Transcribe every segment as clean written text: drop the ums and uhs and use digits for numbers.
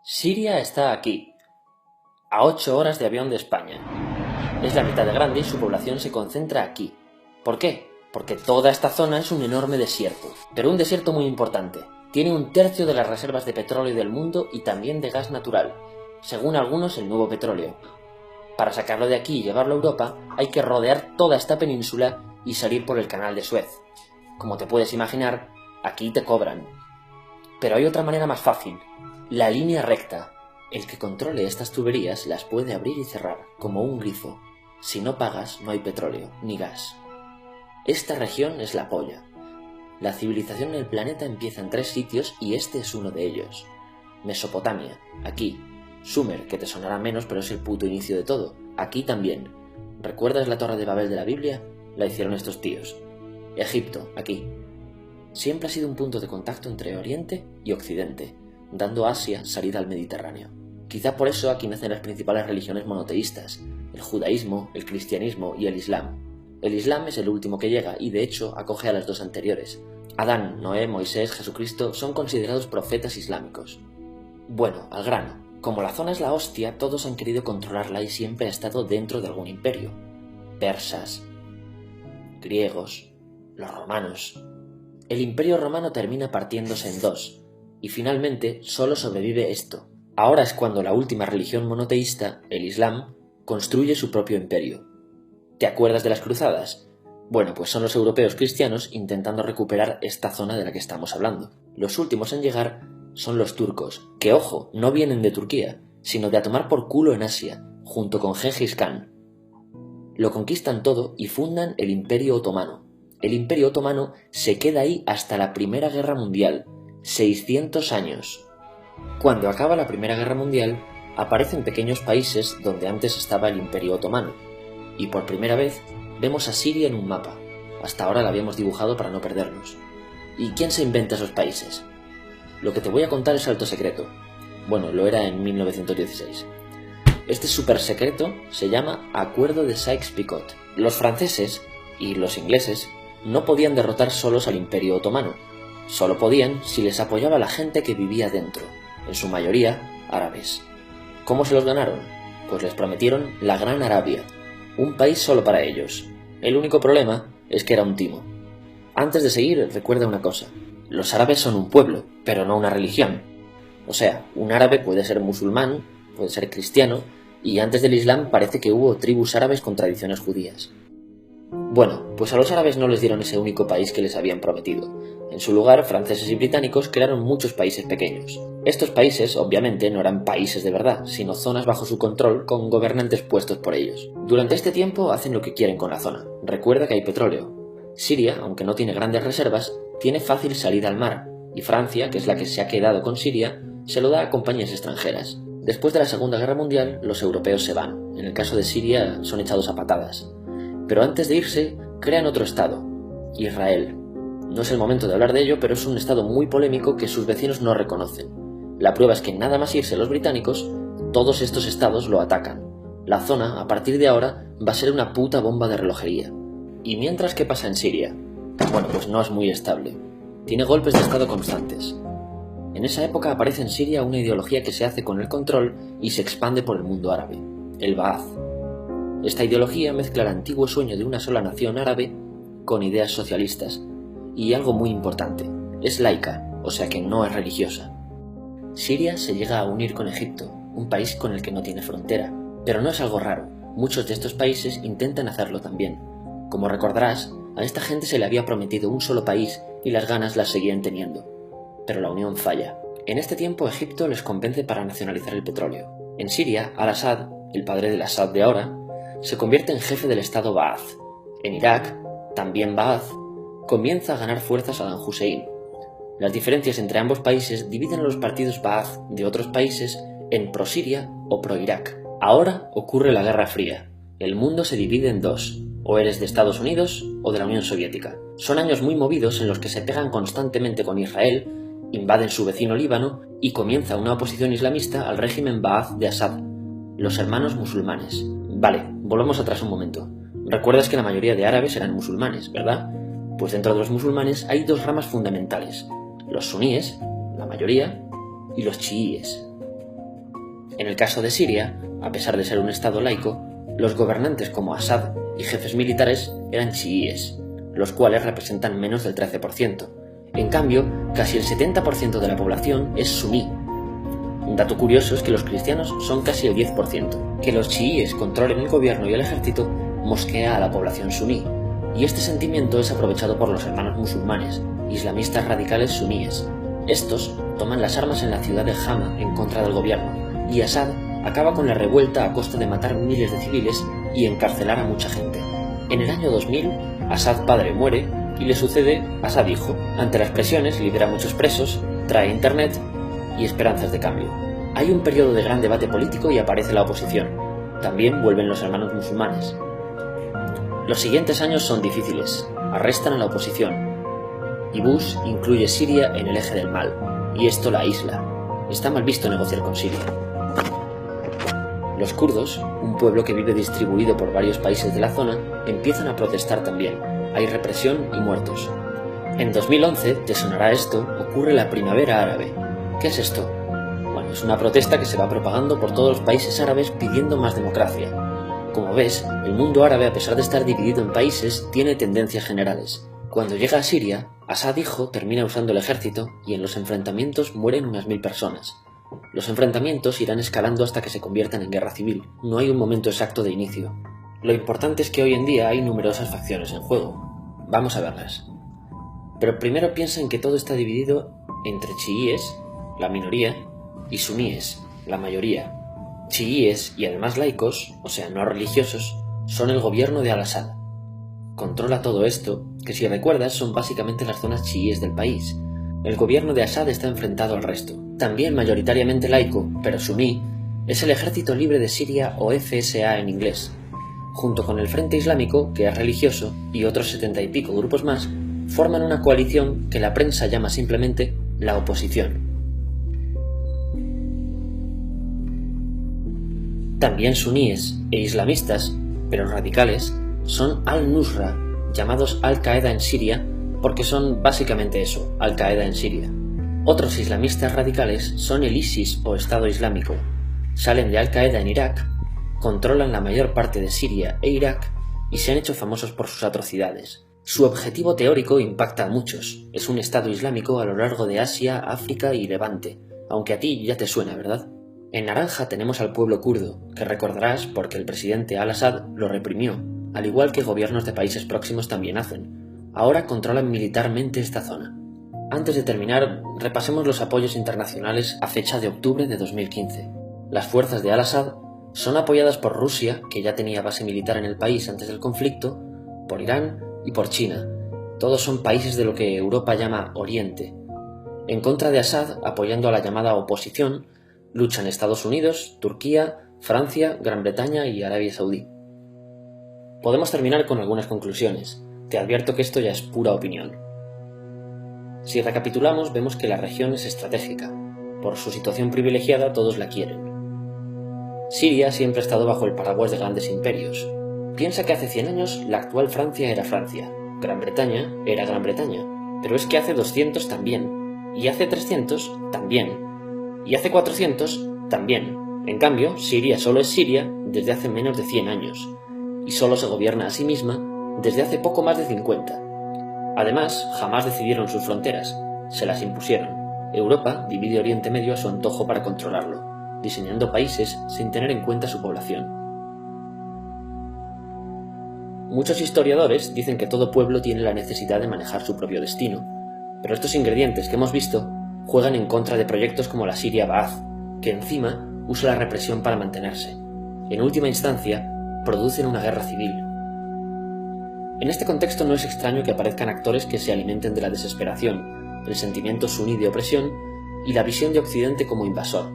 Siria está aquí, a 8 horas de avión de España. Es la mitad de grande y su población se concentra aquí. ¿Por qué? Porque toda esta zona es un enorme desierto, pero un desierto muy importante. Tiene 1/3 de las reservas de petróleo del mundo y también de gas natural, según algunos el nuevo petróleo. Para sacarlo de aquí y llevarlo a Europa, hay que rodear toda esta península y salir por el canal de Suez. Como te puedes imaginar, aquí te cobran. Pero hay otra manera más fácil, la línea recta. El que controle estas tuberías las puede abrir y cerrar, como un grifo. Si no pagas, no hay petróleo, ni gas. Esta región es la polla. La civilización en el planeta empieza en 3 sitios y este es uno de ellos. Mesopotamia, aquí. Sumer, que te sonará menos, pero es el puto inicio de todo. Aquí también. ¿Recuerdas la Torre de Babel de la Biblia? La hicieron estos tíos. Egipto, aquí. Siempre ha sido un punto de contacto entre Oriente y Occidente, dando a Asia salida al Mediterráneo. Quizá por eso aquí nacen las principales religiones monoteístas, el judaísmo, el cristianismo y el islam. El islam es el último que llega y de hecho acoge a las dos anteriores. Adán, Noé, Moisés, Jesucristo son considerados profetas islámicos. Bueno, al grano. Como la zona es la hostia, todos han querido controlarla y siempre ha estado dentro de algún imperio. Persas, griegos, los romanos. El imperio romano termina partiéndose en dos, y finalmente solo sobrevive esto. Ahora es cuando la última religión monoteísta, el Islam, construye su propio imperio. ¿Te acuerdas de las cruzadas? Bueno, pues son los europeos cristianos intentando recuperar esta zona de la que estamos hablando. Los últimos en llegar son los turcos, que ojo, no vienen de Turquía, sino de a tomar por culo en Asia, junto con Gengis Khan. Lo conquistan todo y fundan el Imperio Otomano. El Imperio Otomano se queda ahí hasta la Primera Guerra Mundial, 600 años. Cuando acaba la Primera Guerra Mundial, aparecen pequeños países donde antes estaba el Imperio Otomano, y por primera vez vemos a Siria en un mapa. Hasta ahora la habíamos dibujado para no perdernos. ¿Y quién se inventa esos países? Lo que te voy a contar es alto secreto. Bueno, lo era en 1916. Este súper secreto se llama Acuerdo de Sykes-Picot. Los franceses y los ingleses no podían derrotar solos al Imperio Otomano. Solo podían si les apoyaba la gente que vivía dentro, en su mayoría árabes. ¿Cómo se los ganaron? Pues les prometieron la Gran Arabia, un país solo para ellos. El único problema es que era un timo. Antes de seguir, recuerda una cosa. Los árabes son un pueblo, pero no una religión. O sea, un árabe puede ser musulmán, puede ser cristiano, y antes del Islam parece que hubo tribus árabes con tradiciones judías. Bueno, pues a los árabes no les dieron ese único país que les habían prometido. En su lugar, franceses y británicos crearon muchos países pequeños. Estos países, obviamente, no eran países de verdad, sino zonas bajo su control con gobernantes puestos por ellos. Durante este tiempo hacen lo que quieren con la zona. Recuerda que hay petróleo. Siria, aunque no tiene grandes reservas, tiene fácil salida al mar, y Francia, que es la que se ha quedado con Siria, se lo da a compañías extranjeras. Después de la Segunda Guerra Mundial, los europeos se van. En el caso de Siria, son echados a patadas. Pero antes de irse, crean otro estado, Israel. No es el momento de hablar de ello, pero es un estado muy polémico que sus vecinos no reconocen. La prueba es que nada más irse los británicos, todos estos estados lo atacan. La zona, a partir de ahora, va a ser una puta bomba de relojería. ¿Y mientras qué pasa en Siria? Bueno, pues no es muy estable. Tiene golpes de estado constantes. En esa época aparece en Siria una ideología que se hace con el control y se expande por el mundo árabe, el Ba'ath. Esta ideología mezcla el antiguo sueño de una sola nación árabe con ideas socialistas. Y algo muy importante, es laica, o sea que no es religiosa. Siria se llega a unir con Egipto, un país con el que no tiene frontera, pero no es algo raro, muchos de estos países intentan hacerlo también. Como recordarás, a esta gente se le había prometido un solo país y las ganas las seguían teniendo. Pero la unión falla. En este tiempo Egipto les convence para nacionalizar el petróleo. En Siria, Al-Assad, el padre del Assad de ahora, se convierte en jefe del estado Ba'ath. En Irak, también Ba'ath, comienza a ganar fuerza Saddam Hussein. Las diferencias entre ambos países dividen a los partidos Ba'ath de otros países en pro-Siria o pro-Irak. Ahora ocurre la Guerra Fría. El mundo se divide en dos, o eres de Estados Unidos o de la Unión Soviética. Son años muy movidos en los que se pegan constantemente con Israel, invaden su vecino Líbano y comienza una oposición islamista al régimen Ba'ath de Assad, los hermanos musulmanes. Vale, volvamos atrás un momento. Recuerdas que la mayoría de árabes eran musulmanes, ¿verdad? Pues dentro de los musulmanes hay dos ramas fundamentales, los suníes, la mayoría, y los chiíes. En el caso de Siria, a pesar de ser un estado laico, los gobernantes como Assad y jefes militares eran chiíes, los cuales representan menos del 13%. En cambio, casi el 70% de la población es suní. Un dato curioso es que los cristianos son casi el 10%. Que los chiíes controlen el gobierno y el ejército mosquea a la población suní, y este sentimiento es aprovechado por los hermanos musulmanes, islamistas radicales suníes. Estos toman las armas en la ciudad de Hama en contra del gobierno, y Assad acaba con la revuelta a costa de matar miles de civiles y encarcelar a mucha gente. En el año 2000, Assad padre muere y le sucede Assad hijo. Ante las presiones libera muchos presos, trae internet y esperanzas de cambio. Hay un periodo de gran debate político y aparece la oposición. También vuelven los hermanos musulmanes. Los siguientes años son difíciles. Arrestan a la oposición. Y Bush incluye Siria en el eje del mal, y esto la aísla. Está mal visto negociar con Siria. Los kurdos, un pueblo que vive distribuido por varios países de la zona, empiezan a protestar también. Hay represión y muertos. En 2011, te sonará esto, ocurre la Primavera Árabe. ¿Qué es esto? Bueno, es una protesta que se va propagando por todos los países árabes pidiendo más democracia. Como ves, el mundo árabe, a pesar de estar dividido en países, tiene tendencias generales. Cuando llega a Siria, Assad hijo termina usando el ejército y en los enfrentamientos mueren unas 1000 personas. Los enfrentamientos irán escalando hasta que se conviertan en guerra civil. No hay un momento exacto de inicio. Lo importante es que hoy en día hay numerosas facciones en juego. Vamos a verlas. Pero primero piensa en que todo está dividido entre chiíes, la minoría, y suníes, la mayoría. Chiíes y además laicos, o sea, no religiosos, son el gobierno de Al-Assad. Controla todo esto, que si recuerdas son básicamente las zonas chiíes del país. El gobierno de Assad está enfrentado al resto. También mayoritariamente laico, pero suní, es el Ejército Libre de Siria o FSA en inglés. Junto con el Frente Islámico, que es religioso, y otros 70 y pico grupos más, forman una coalición que la prensa llama simplemente la oposición. También suníes e islamistas, pero radicales, son Al-Nusra, llamados Al-Qaeda en Siria, porque son básicamente eso, Al-Qaeda en Siria. Otros islamistas radicales son el ISIS o Estado Islámico. Salen de Al-Qaeda en Irak, controlan la mayor parte de Siria e Irak y se han hecho famosos por sus atrocidades. Su objetivo teórico impacta a muchos. Es un Estado Islámico a lo largo de Asia, África y Levante, aunque a ti ya te suena, ¿verdad? En naranja tenemos al pueblo kurdo, que recordarás porque el presidente Al-Assad lo reprimió, al igual que gobiernos de países próximos también hacen. Ahora controlan militarmente esta zona. Antes de terminar, repasemos los apoyos internacionales a fecha de octubre de 2015. Las fuerzas de Al-Assad son apoyadas por Rusia, que ya tenía base militar en el país antes del conflicto, por Irán y por China. Todos son países de lo que Europa llama Oriente. En contra de Assad, apoyando a la llamada oposición, luchan Estados Unidos, Turquía, Francia, Gran Bretaña y Arabia Saudí. Podemos terminar con algunas conclusiones. Te advierto que esto ya es pura opinión. Si recapitulamos, vemos que la región es estratégica. Por su situación privilegiada, todos la quieren. Siria siempre ha estado bajo el paraguas de grandes imperios. Piensa que hace 100 años la actual Francia era Francia, Gran Bretaña era Gran Bretaña, pero es que hace 200 también, y hace 300 también, y hace 400 también. En cambio, Siria solo es Siria desde hace menos de 100 años, y solo se gobierna a sí misma desde hace poco más de 50. Además, jamás decidieron sus fronteras, se las impusieron. Europa divide Oriente Medio a su antojo para controlarlo, diseñando países sin tener en cuenta su población. Muchos historiadores dicen que todo pueblo tiene la necesidad de manejar su propio destino, pero estos ingredientes que hemos visto juegan en contra de proyectos como la Siria Ba'ath, que encima usa la represión para mantenerse. En última instancia, producen una guerra civil. En este contexto no es extraño que aparezcan actores que se alimenten de la desesperación, el sentimiento suní de opresión y la visión de Occidente como invasor.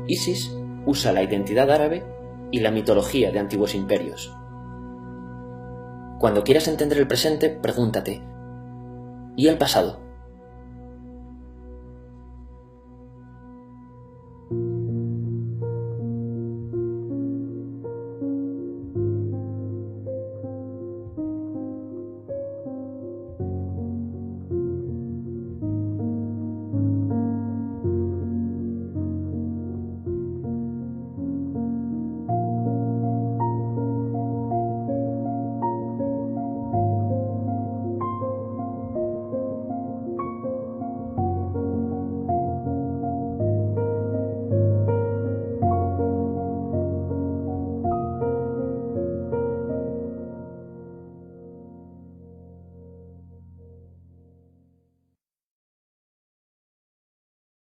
ISIS usa la identidad árabe y la mitología de antiguos imperios. Cuando quieras entender el presente, pregúntate: ¿y el pasado?